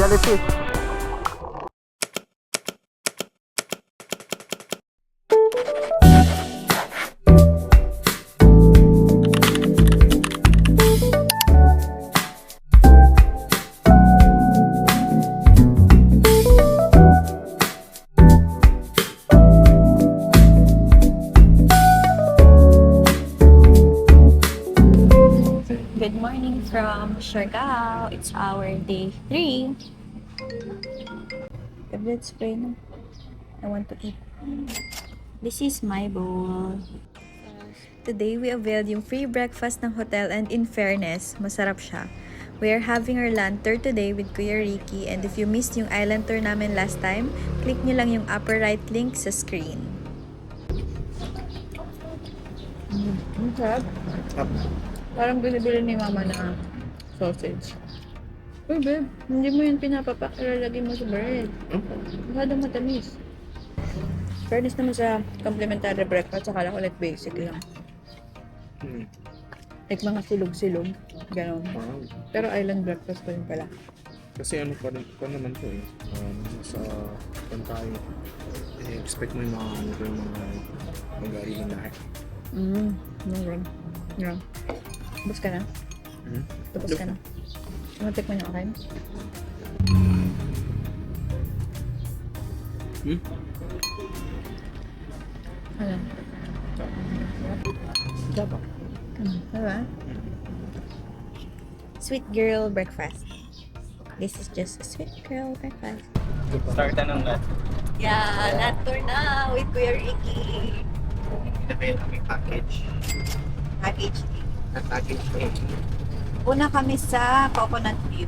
jellyfish. Good morning from Siargao. It's our day 3. Let's pray na. I want to eat. This is my bowl. Today, we availed yung free breakfast ng hotel and in fairness, masarap siya. We are having our land tour today with Kuya Ricky, and if you missed yung island tour namin last time, click nyo lang yung upper right link sa screen. Ang sarap. Parang binibili ni mama na sausage. Uy, babe, hindi mo yun pinapapak, ilalagay mo sa bread. Masyadong matamis. Fairness naman sa complimentary breakfast, akala ko like basic lang. Like mga silog-silog, gano'n. Wow. Pero island breakfast pa rin pala. Kasi ano pa rin pa naman to eh. Sa tayo, expect mo yung mga ano ko yung mga mag-aarihin lahat. No wrong. Yeah. Tapos ka na? Tapos ka na? Matikman yung akin? Ano? Diba? Diba? Sweet girl breakfast. This is just a sweet girl breakfast. Start na ng lahat. Yeah, land tour na with Kuya Ricky. Inabayan kami package. Package D. Package A. Una kami sa Coconut View.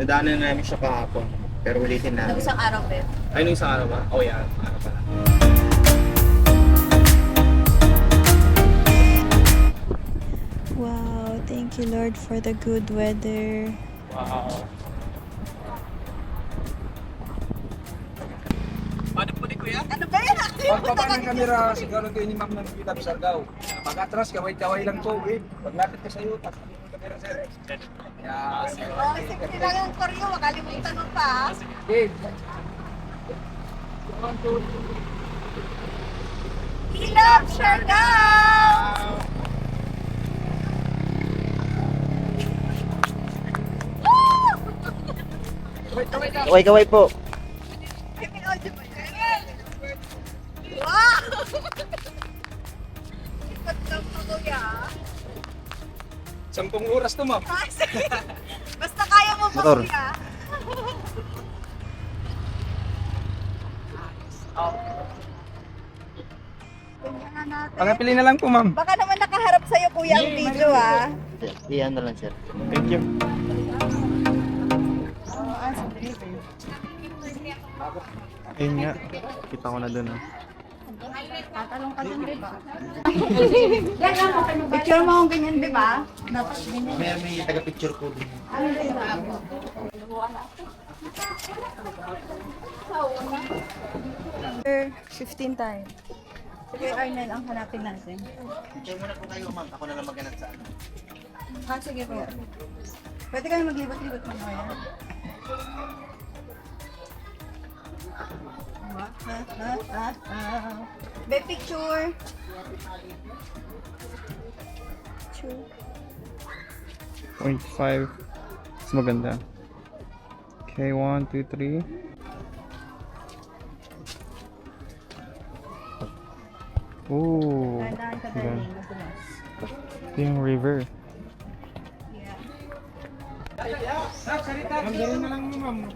Nadaanan na namin siya kahapon. Pero ulitin Nung namin. isang araw, Beb. Ay, nung isang araw ba? Oh, yeah. Araw pala. Wow, thank you Lord for the good weather. Wow. Paano po ni Kuya? Ano ba yan? Pagpapa ng kamera, siguro kayo ni Ma'am ng kita sa Siargao. Pag atras, kaway-kaway lang to. Pag lapit ka sa'yo, tapos yung kamera, sir. Yan. Oh, simple lang yung koryo, makalimutan mo pa. Okay. We love Siargao! Kaway-kaway po. Wow! Ikot lang po, Kuya. 10 oras to, Ma'am. Basta kaya mo pa, Motor. Kuya. Tingnan natin. Pangapili na lang po, Ma'am. Baka naman nakaharap sa'yo, Kuya, ang video, ah. Iyan na lang, sir. Thank you. Ayun nga. Kita ko na dun, ah. Tatalong ka dun, di ba? Picture mo akong ganyan, di ba? Dapat ganyan. May taga-picture ko din. Ano ba yun? 15 time. Sige, Arnel, ang hanapin natin. Picture muna po kayo, ma'am. Ako na lang maghanap sa ano. Sige po. Pwede kayo maglibot-libot mo na yan. Be picture. Picture. 0.5. Mas maganda. Okay, 1, 2, 3. Oh. Tandaan ka dali. Madulas. Ito yung river. Yeah. Ma'am, gano'n na lang mo, Ma'am.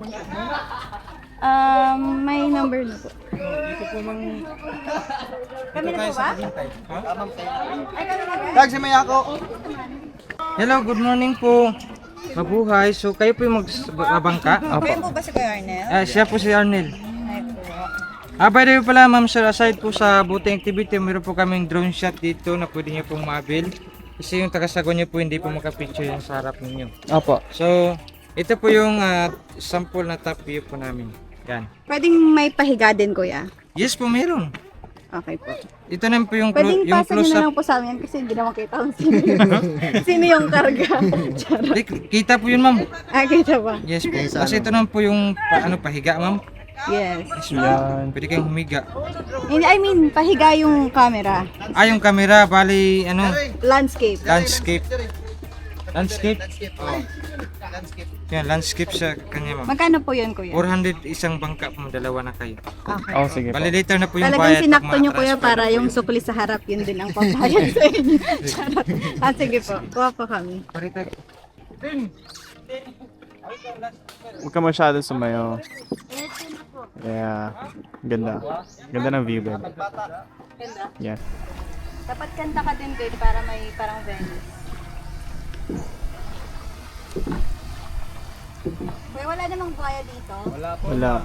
May number na po. Dito po, Ma'am. Kami na po ba? Ha? Ay, kami na ba? Tag, si Mayako. Hello, good morning po. Mabuhay. So, kayo po yung magbangka? Kayo po ba si Kuya Arnel? Siya po si Arnel. Ay po. By the way pala, Ma'am Sir, aside po sa boating activity, meron po kaming drone shot dito na pwede niyo pong mabil. Kasi yung tagasagon niyo po hindi po makapicture yung sa harap ninyo. Opo. So, ito po yung sample na top view po namin. Yan. Pwedeng may pahiga din, Kuya. Yes po, meron. Okay po. Ito na po yung, Pwedeng yung pasa nyo close na up. lang po sa amin kasi hindi naman kita kung sino, sino yung karga. Charot. Di, kita po yun, ma'am. Kita ba? Yes po. Kasi ito naman po yung pahiga, ma'am. Yes. Yes, ma'am. Pwede kayong humiga. I mean, pahiga yung camera. Yung camera, bali, Landscape. landscape. Landscape? Yan, landscape sa kanya, ma'am. Magkano po yun, kuya? 400 isang bangka po, dalawa na kayo. Okay. Oh, sige po. Bali, later na po yung Talagang bayad. sinakto pag nyo, kuya, ma-transfer para na po. yung sukli sa harap, yun din ang pampayad sa inyo. Charot. Sige po. Kuha po kami. Parita. Huwag ka masyado sumayo. Yeah. Ganda. Ganda ng view, babe. Ganda. Yeah. Dapat kanta ka din, babe, para may parang Venice. Kuya, wala namang bayad dito. Wala.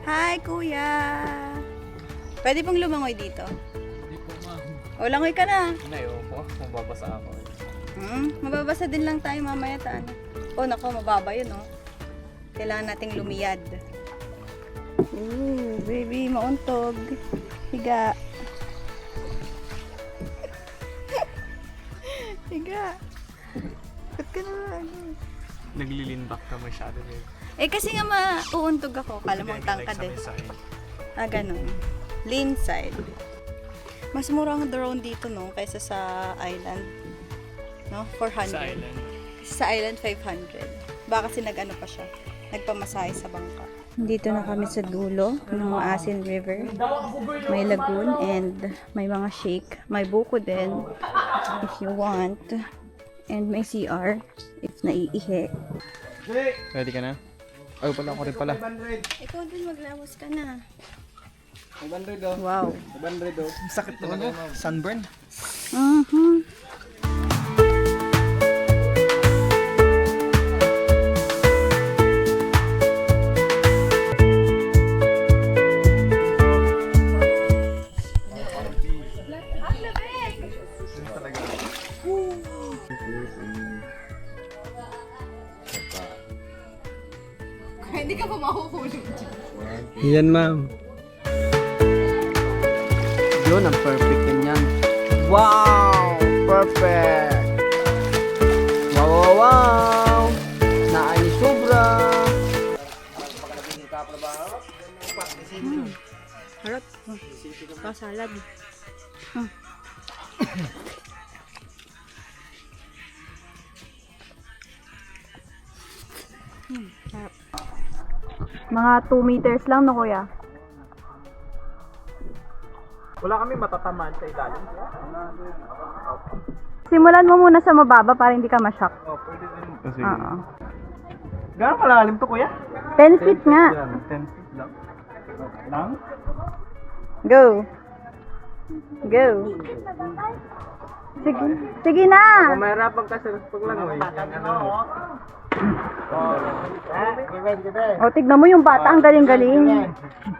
Hi, kuya! Pwede pong lumangoy dito? Hindi po, ma'am. O, langoy ka na. Hindi, po. Mababasa ako. Mababasa din lang tayo mamaya taan. Oh, nako, mababa yun, oh. Kailangan nating lumiyad. Ooh, baby, mauntog. Higa. Higa. Ba't ka naman? Naglilin back ka masyado, babe. Eh, kasi nga mauuntog ako. Kala mong tangkad eh. Ganun. Lean side. Mas mura ang drone dito, no? Kaysa sa island. No? 400. Sa island. Sa island, 500. Baka kasi nag-ano pa siya. Nagpamasahe sa bangka. Dito na kami sa dulo ng Asin River. May lagoon and may mga shake. May buko din if you want. And may CR if naiihi. Ready ka na? Ay, pala ako rin pala. Ikaw din maglawas ka na. 500 oh. Wow. 500 oh. Sakit talaga. Sunburn? Mhm. Hindi ka pa mahuhulog dyan. Yan, ma'am. Yun, ang perfect yan. Wow! Perfect! Wow, wow, wow! Naay sobra! Harap. Pasalad. Harap. Mga 2 meters lang, no, kuya? Wala kami matatamaan sa ilalim. Simulan mo muna sa mababa para hindi ka ma-shock. Oh, pwede din. Oo. Gano'ng kalalim to, kuya? 10 feet nga. 10 feet lang. Lang? Go. Go. Sige. Sige na. Mahirapan kasi paglangoy. O, tignan mo yung bata. Ang galing-galing.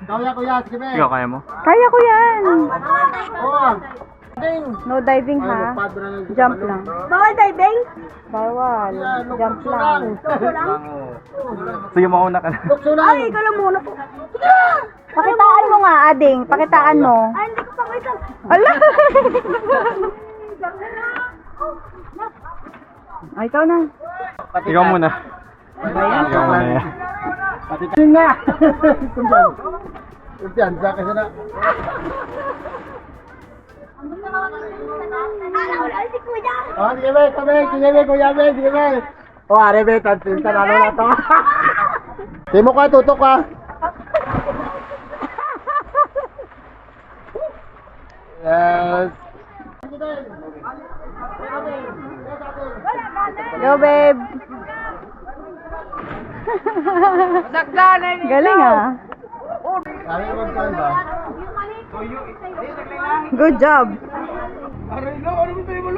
Ikaw, kaya mo? Kaya ko yan. No diving, ha? Jump lang. Bawal diving? Bawal. Jump lang. Sige, mauna ka na. Ay, ikaw lang muna po. Pakitaan mo nga, ading. Pakitaan mo. Ay, hindi ko pakita. Ala! Ay, ikaw na. Ikaw muna. Ikaw muna yan. Patikan nga! Kumpiyan, sa kasi na. Oh, sige be, kuya be, sige be. Oh, are be, tansin, tanalo na to. Timo ka, tutok ka. Yes. Go, babe. Galing, ah. Kaya naman ka ba? Good job. Aray, ano mo tayo mo,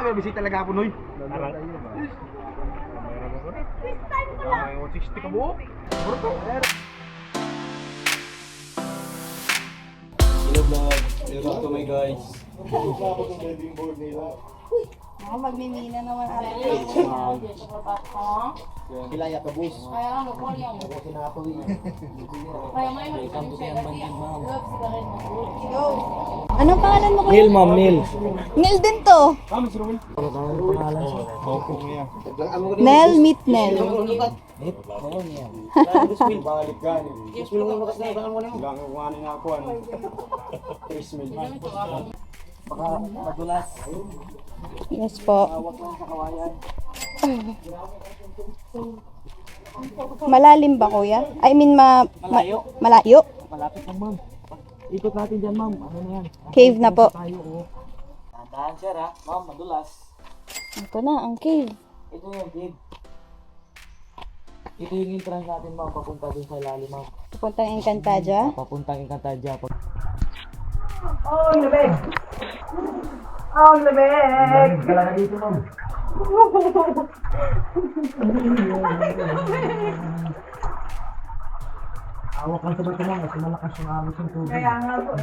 may bisita talaga ako, Noy. Meron ako. May 160 ka buo. Hello vlog. Welcome to my guys. Ako magmimina naman ate. Kilaya ka boss. Anong pangalan mo kuya? Neil ma'am, Neil. Nel din to. Nel, meet Nel. Yes po. Malalim ba kuya? I mean malayo. Malayo? Malapit lang ma'am. Ikot natin dyan ma'am. Ano na yan? Cave na po. Tandaan sir ha. Ma'am, madulas. Ito na ang cave. Ito yung cave. Ito yung entrance natin ma'am. Papunta dun sa ilalim ma'am. Pupuntang Encantadia. Papuntang Encantadia. Kala na dito ma'am. Awak lang sa bato ma'am. Kasi malakas yung agos ng tubig. Kaya nga po.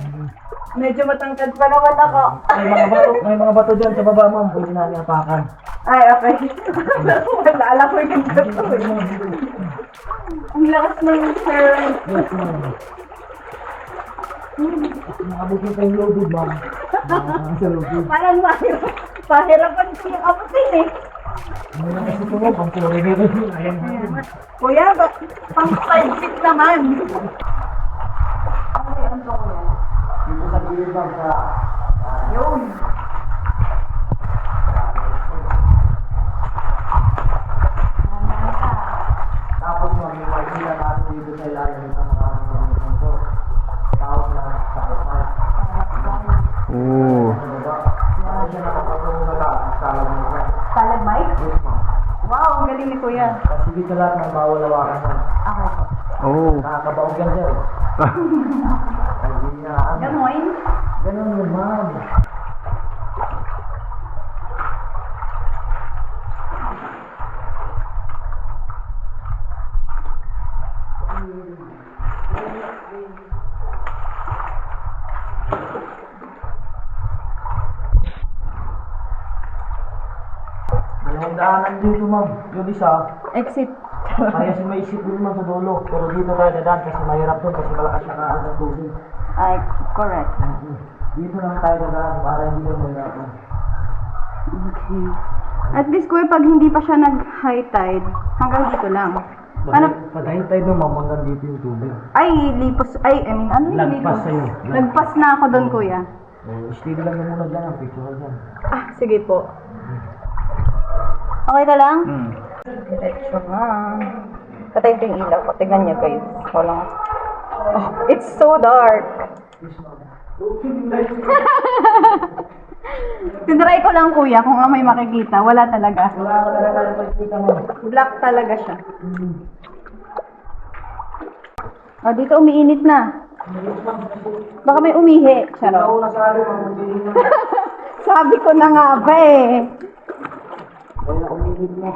Medyo matangkad pa naman ako. May mga bato dyan sa baba ma'am. Pwede namin apakan. Ay, okay. Naalala ko yung ganito eh. Ang lakas ng current. Yes ma'am. Nakabutin tayong lobid ma'am. Sa lobid. Parang mahirapan ko yung abutin eh. Ano na kasi ito ma'am. Pang puri na rin. Ayan ma'am. Kuya, pang 5 feet naman. Okay, ano ba kuya? Dito sa gilid ma'am sa... Yun. Tapos ma'am, yung makikita natin dito sa ilalim ng mga ito. Tawag na sa kapal. Oo. Kaya siya nakapagulong na kasalag mo yan. Stalagmite? Yes ma'am. Wow, ang galing ni kuya. Kasi dito lahat ng bawal lawakan ma'am. Okay po. Oo. Nakakabaog yan sir. Ay, hindi niya ano. Ganon? Ganun yun ma'am. Dalawang daanan dito ma'am. Yung isa, Exit. kaya si may isip din naman sa dulo. Pero dito tayo dadaan kasi mahirap doon kasi malakas siya kaan ng tubig. Ay, correct. Dito lang tayo dadaan para hindi na mahirapan. Okay. At least kuya, pag hindi pa siya nag-high tide, hanggang dito lang. Ano? Patayin tayo doon ma'am hanggang dito yung tubig. Ay, lipos. Ay, I mean, ano yung Lagpas lipos? sa'yo. Lagpas na ako doon, kuya. Steady lang na muna dyan ang picture dyan. Ah, sige po. Okay ka lang? Diretso nga. Patay ko yung ilaw ko. Tignan niyo guys. Walang... Oh, it's so dark. Tinry ko lang kuya kung may makikita. Wala talaga. Wala ka talaga yung pagkita mo. Black talaga siya. Oh, dito umiinit na. Baka may umihi. Charot. Ako nasali ma'am. Sabi ko na nga ba eh. Kaya umilid na.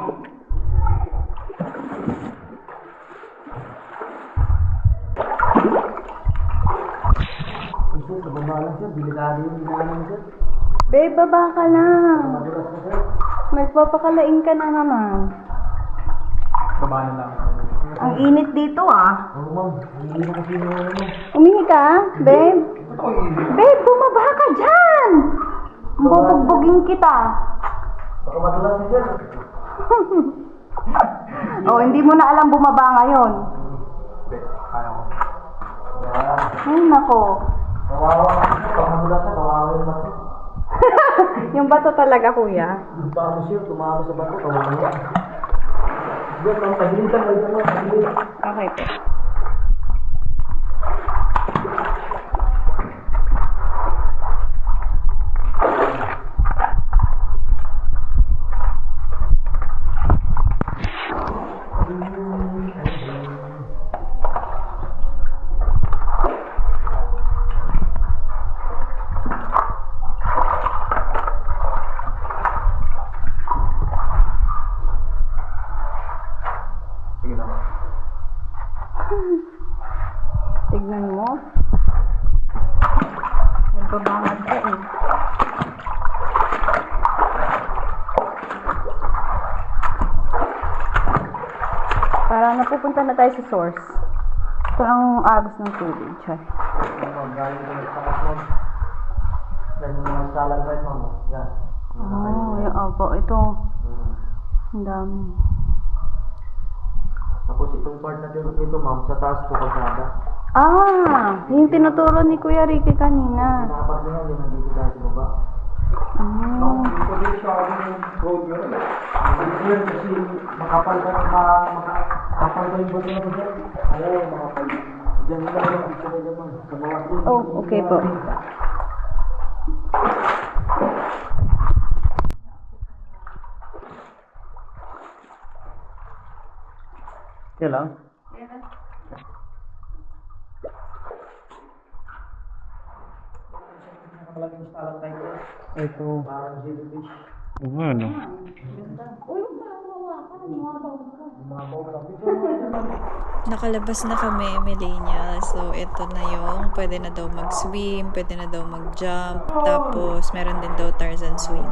Ito, sa baba lang sir. Biligado yung ginagawa sir. Babe, baba ka lang. Madulas na sir. Nagpapakalain ka na naman. Baba na lang. Ang init dito ah. Oo ma'am. Hindi na kasi yung ano. Umihi ka, babe? Babe, bumaba ka dyan! Bubugbugin kita. Baka madulas na sir. Oh, hindi mo na alam bumaba ngayon. Kaya ko. Ay, nako. Kawawa ka sir. Baka madulas na. Kawawa yung bato. Yung bato talaga, kuya. Yung pa mo sir. Tumama sa bato. Kawawa. Diyan ma'am. Tagilitan. Tagilitan. Okay po. napupunta na tayo sa source. Ito ang agos ng tubig. Chay. Galing ko sa kasmon. Then yung mga stalagmite, ma'am. Yan. Yung opo. Ito. Ang dami. Tapos itong part na dito, ma'am, sa taas po kasada. Yung tinuturo ni Kuya Ricky kanina. Pinapat nyo yan, yung nandito dahil sa baba. Dito din siya ako yung road yun. Yun kasi makapal ka makapal ka yung buto na po dyan. Ayaw, makapal. Diyan nila yung picture na dyan, ma'am. Sa bawat din. Oh, okay po. Yan lang. Ito. Parang jellyfish. Ano? Nakalabas na kami, millennial. So, ito na yung pwede na daw mag-swim, pwede na daw mag-jump. Tapos, meron din daw Tarzan swing.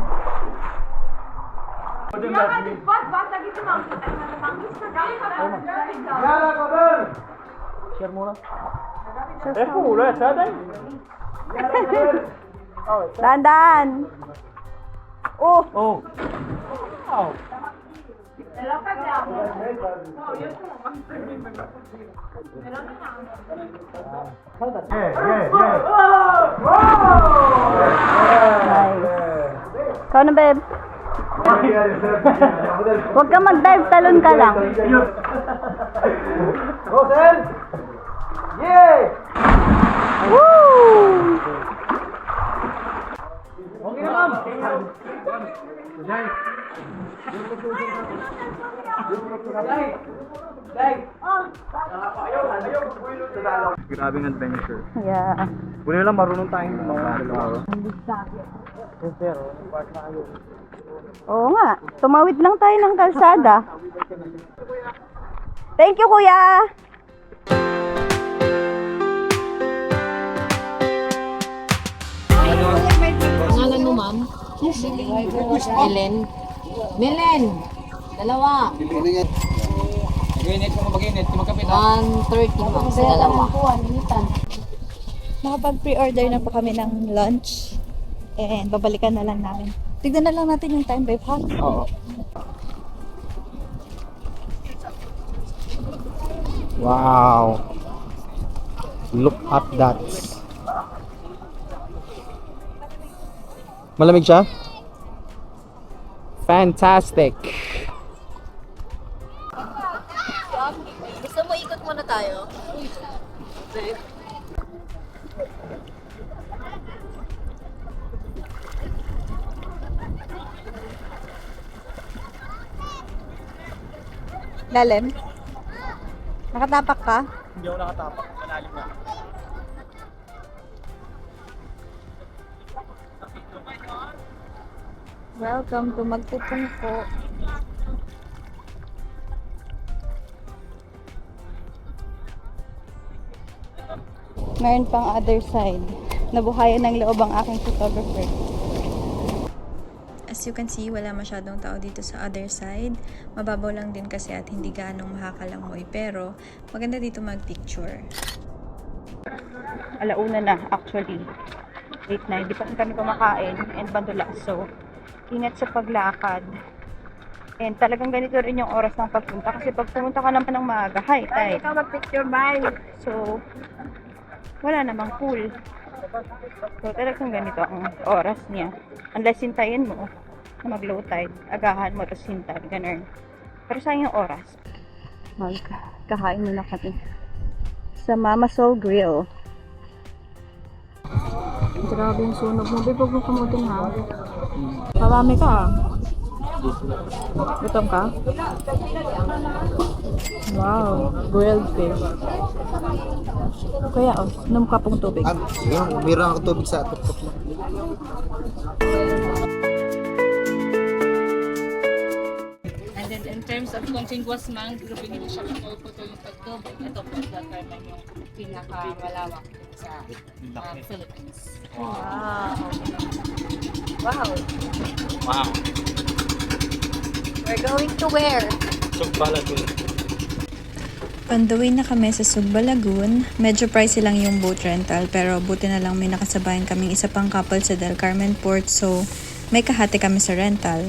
Share muna. Dandan! Oh! Oh! Ikaw na, babe. Huwag ka mag-dive, talon ka lang. Go, Sel! Yay! Woo! Okay na, ma'am! Grabing adventure. Yeah. Buti na lang marunong tayong mga Oo nga. Tumawid lang tayo ng kalsada. Thank you, Kuya! Pangalan mo, ma'am? Melen. Melen! Dalawa. Mag-init kung mag-init, magkapit 130, ma'am, sa dalawa. Nakapag-pre-order na po kami ng lunch. And babalikan na lang namin. Tignan na lang natin yung time, babe, ha? Oo. Wow. Look at that. Malamig siya? Fantastic. Gusto mo ikot muna tayo? Lalim? Nakatapak ka? Hindi ako nakatapak. Malalim nga. Welcome to Magpupungko. Meron pang other side. Nabuhayan ng loob ang aking photographer. As you can see, wala masyadong tao dito sa other side. Mababaw lang din kasi at hindi ganong makakalangoy. Pero maganda dito mag-picture. Alauna na, actually. Late na, hindi pa kami kumakain and bandula. So, ingat sa paglakad. And talagang ganito rin yung oras ng pagpunta. Kasi pag pumunta ka naman ng maaga, hi, tay. Ikaw mag-picture, bye. So, wala namang pool. So, talagang ganito ang oras niya. Unless hintayin mo na mag-low tide, agahan mo, tapos hintay, ganun. Pero sayang yung oras. Kakain muna kami sa Mama Soul Grill. Grabe yung sunog mo. Babe, huwag mo kamutin ha. Marami ka ha. Gutom ka? Wow, grilled fish. Kaya inom ka pong tubig. Meron ako tubig sa tuktok mo. And then in terms of continuous mangrove, hindi siya mapuputo yung pagtubig. Ito po naman yung pinakamalawak sa Philippines. Wow. Wow. Wow. We're going to where? Sugbala to. On the way na kami sa Sugba Lagoon. Medyo pricey lang yung boat rental pero buti na lang may nakasabayan kaming isa pang couple sa Del Carmen Port so may kahati kami sa rental.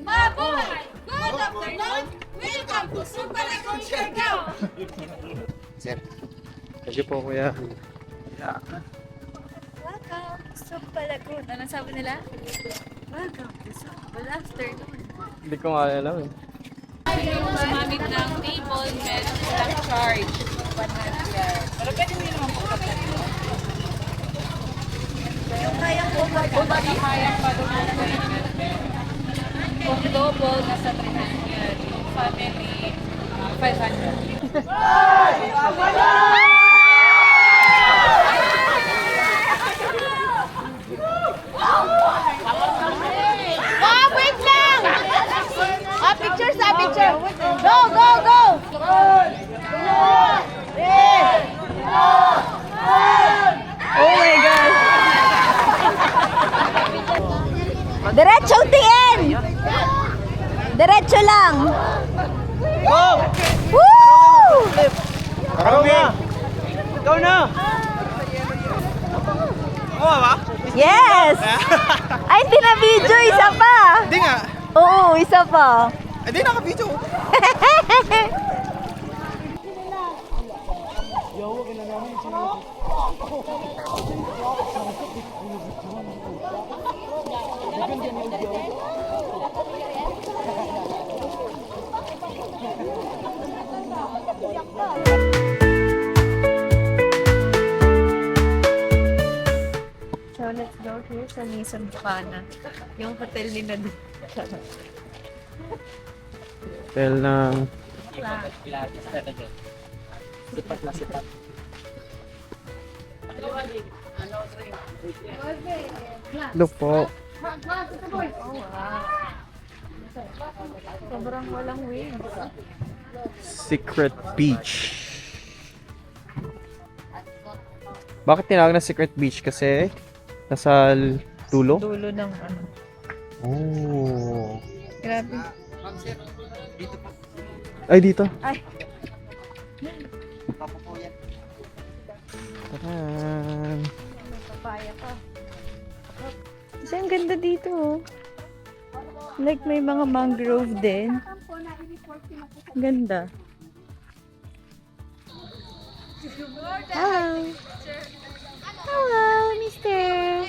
Mabuhay! Good afternoon! Welcome to Super Lagoon, Siargao! Sir. Thank you po, kuya. Welcome to Sugba Lagoon. Ano sabi nila? Welcome to Sugba Afternoon. Hindi ko nga alam eh. Yung sumamit ng table, meron silang charge. 100. Pero pwede mo naman po kapag Yung kayang over kung kayang palubutin. Kung double, nasa 300. Kung family, 500. Wait lang! Picture sa picture! Go, go, go! Oh my God! Diretso tingin! Diretso lang! Go! Woo! Ikaw na! Oo ba? Yes! Ay, hindi na video, isa pa! Hindi nga. Oo, isa pa. Hindi naka-video. So let's go here sa Nissan Bukana. Yung hotel nila doon. Hotel ng... Hello po. Sobrang walang waves. Secret Beach. Bakit tinawag na Secret Beach? Kasi nasa dulo? Dulo ng ano. Oh. Grabe. Ay, dito. Ay. Taran. Papaya pa. Kasi ang ganda dito oh. Like may mga mangrove din. Ganda. Hi. Hello, mister.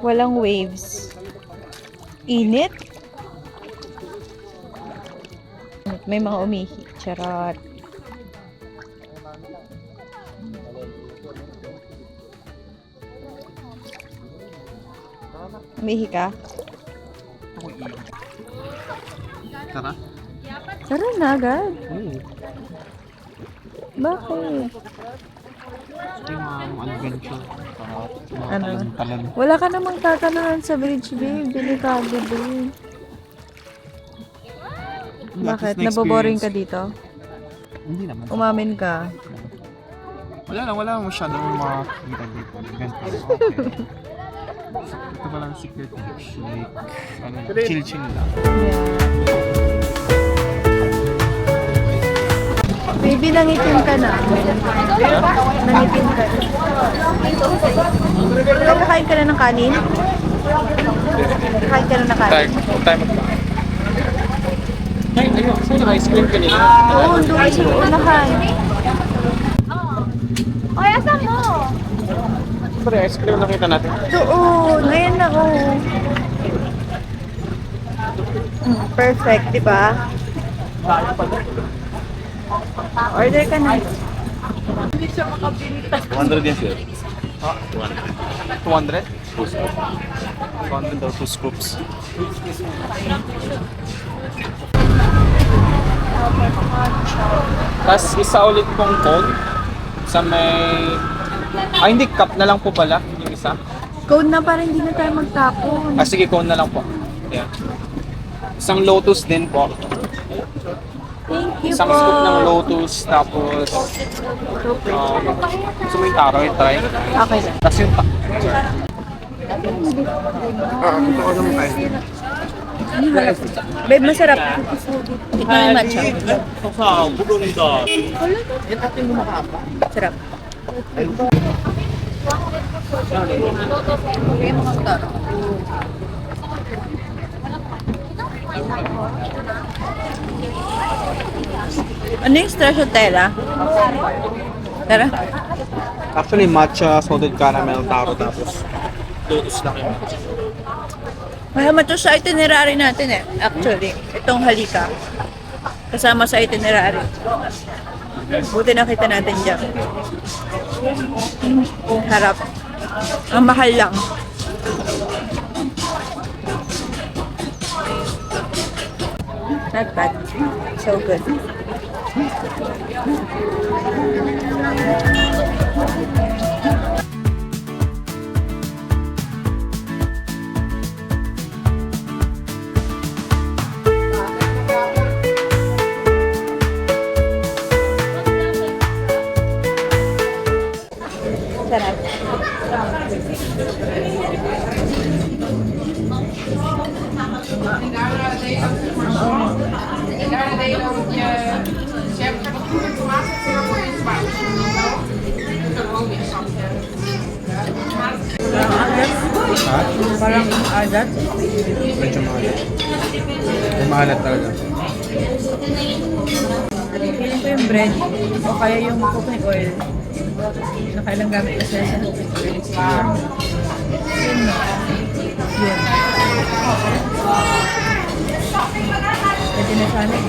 Walang waves. Init. May mga umihi. Charot. Umihi ka? Tara. Tara na agad. Hmm. Bakit? Yung mga adventure. Ano? Talan. Wala ka namang tatalunan sa bridge, babe. Delikado din. Bakit? Naboboring ka dito? Hindi naman. Umamin ka. Wala masyadong makakita dito. Ganito. Okay. Ito palang secret beach. Like, ano, chill-chill lang. Yeah. Baby, nangitim ka na. Nangitim ka na. Kakain ka na ng kanin? Kakain ka na ng kanin? Time. Saan yung ice cream kanina? Oo, doon sa unahan. Oy, asan mo? Sorry, ice cream nakita natin. Doon. Ayan na, oh. Perfect, di ba? Order ka na. 200 yan sir. 200? 200 daw, 2 scoops. Tapos isa ulit pong cone sa may... Ay, hindi, cup na lang po pala yung isa. Code na para hindi na tayo magtapon. Ah, sige, cone na lang po. Yeah. Isang lotus din po. Thank you Isang po. scoop ng lotus, tapos... gusto mo yung taro, try. Okay lang. Tapos yung ito ko naman tayo. Babe, masarap. Tikman mo yung matcha. Sarap. Ano yung stracciatella? Tara. Actually, matcha, salted caramel, taro, tapos lotus lang yung Kasama to sa itinerary natin eh. Actually, itong halika. Kasama sa itinerary. Buti nakita natin dyan. Harap. Ang mahal lang. Not bad. So good. Sarap. Parang adat. medyo maalat. May maalat talaga. Feeling ko yung bread o kaya yung coconut oil. Nakailang gamit kasi sa coconut oil. Yun no. Yun. Pwede na sana